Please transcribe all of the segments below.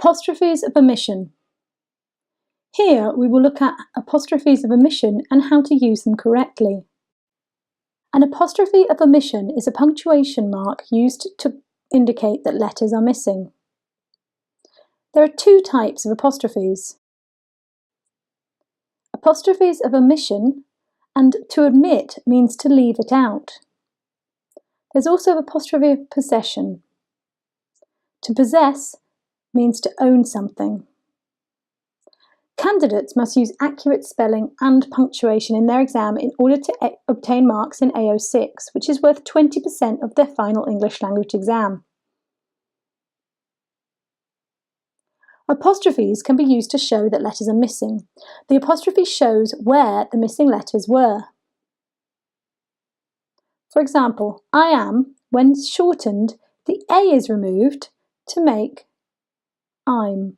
Apostrophes of omission. Here we will look at apostrophes of omission and how to use them correctly. An apostrophe of omission is a punctuation mark used to indicate that letters are missing. There are two types of apostrophes. Apostrophes of omission, and to omit means to leave it out. There's also apostrophe of possession. To possess means to own something. Candidates must use accurate spelling and punctuation in their exam in order to obtain marks in AO6, which is worth 20% of their final English language exam. Apostrophes can be used to show that letters are missing. The apostrophe shows where the missing letters were. For example, I am, when shortened, the A is removed to make I'm.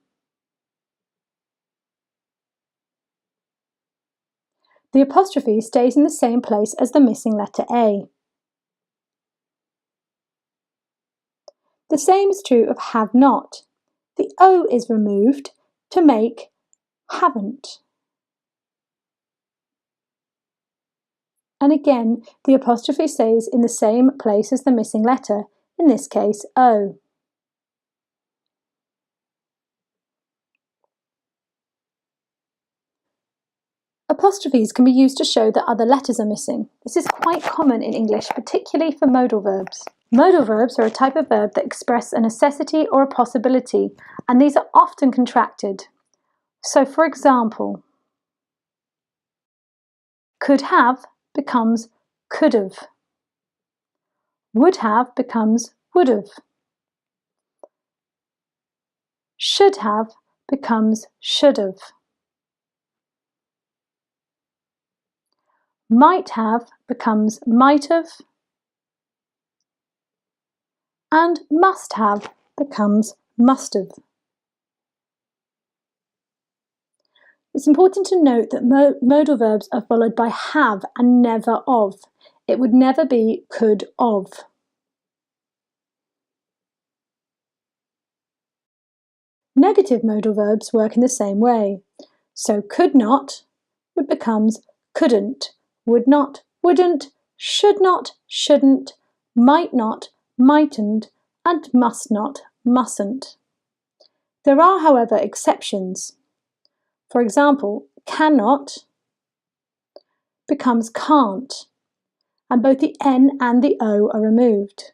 The apostrophe stays in the same place as the missing letter A. The same is true of have not. The O is removed to make haven't. And again, the apostrophe stays in the same place as the missing letter, in this case O. Apostrophes can be used to show that other letters are missing. This is quite common in English, particularly for modal verbs. Modal verbs are a type of verb that express a necessity or a possibility, and these are often contracted. So, for example, could have becomes could have. Would have becomes would have. Should have becomes should have. Might have becomes might have. And must have becomes must have. It's important to note that modal verbs are followed by have and never of. It would never be could of. Negative modal verbs work in the same way. So could not would becomes couldn't, would not, wouldn't, should not, shouldn't, might not, mightn't, and must not, mustn't. There are, however, exceptions. For example, cannot becomes can't, and both the N and the O are removed.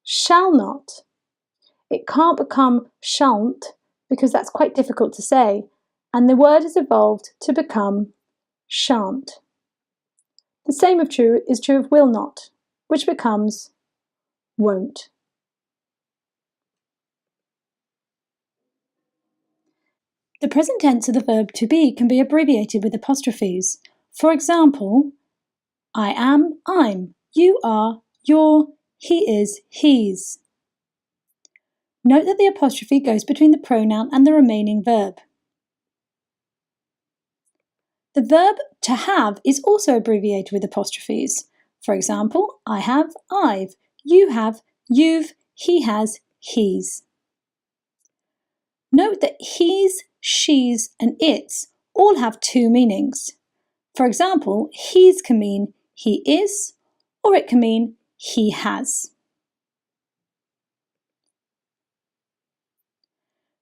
Shall not. It can't become shan't because that's quite difficult to say, and the word has evolved to become shan't. The same is true of will not, which becomes won't. The present tense of the verb to be can be abbreviated with apostrophes. For example, I am, I'm, you are, you're, he is, he's. Note that the apostrophe goes between the pronoun and the remaining verb. The verb to have is also abbreviated with apostrophes. For example, I have, I've, you have, you've, he has, he's. Note that he's, she's, and its all have two meanings. For example, he's can mean he is, or it can mean he has.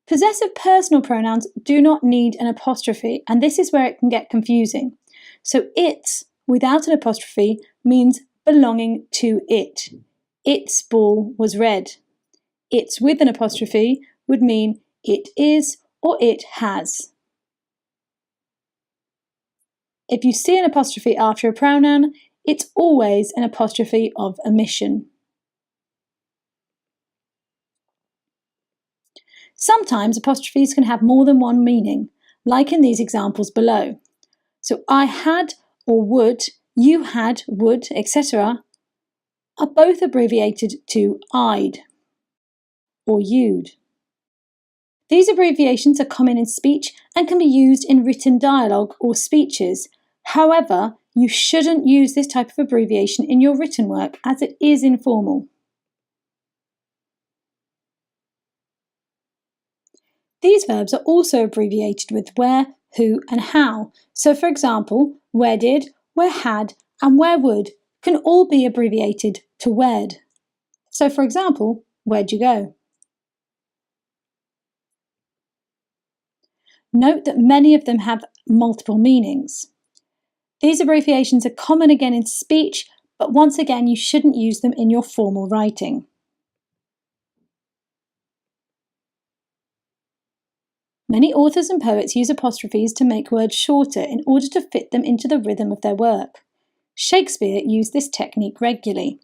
Possessive personal pronouns do not need an apostrophe, and this is where it can get confusing. So its without an apostrophe means belonging to it. Its ball was red. Its with an apostrophe would mean it is or it has. If you see an apostrophe after a pronoun, it's always an apostrophe of omission. Sometimes apostrophes can have more than one meaning, like in these examples below. So I had or would, you had, would, etc. are both abbreviated to I'd or you'd. These abbreviations are common in speech and can be used in written dialogue or speeches. However, you shouldn't use this type of abbreviation in your written work as it is informal. These verbs are also abbreviated with where, who, and how. So for example, where did, where had, and where would can all be abbreviated to where'd. So for example, where'd you go? Note that many of them have multiple meanings. These abbreviations are common again in speech, but once again you shouldn't use them in your formal writing. Many authors and poets use apostrophes to make words shorter in order to fit them into the rhythm of their work. Shakespeare used this technique regularly.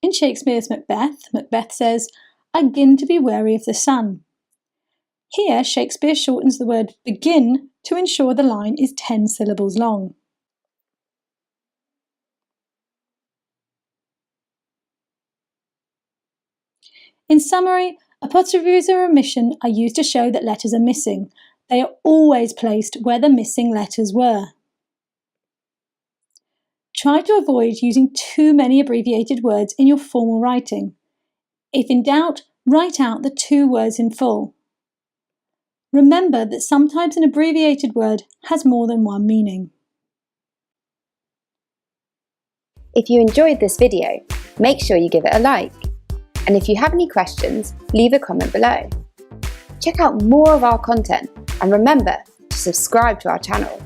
In Shakespeare's Macbeth, Macbeth says, "I begin to be weary of the sun." Here, Shakespeare shortens the word begin to ensure the line is 10 syllables long. In summary, apostrophes of omission are used to show that letters are missing. They are always placed where the missing letters were. Try to avoid using too many abbreviated words in your formal writing. If in doubt, write out the 2 words in full. Remember that sometimes an abbreviated word has more than one meaning. If you enjoyed this video, make sure you give it a like. And if you have any questions, leave a comment below. Check out more of our content and remember to subscribe to our channel.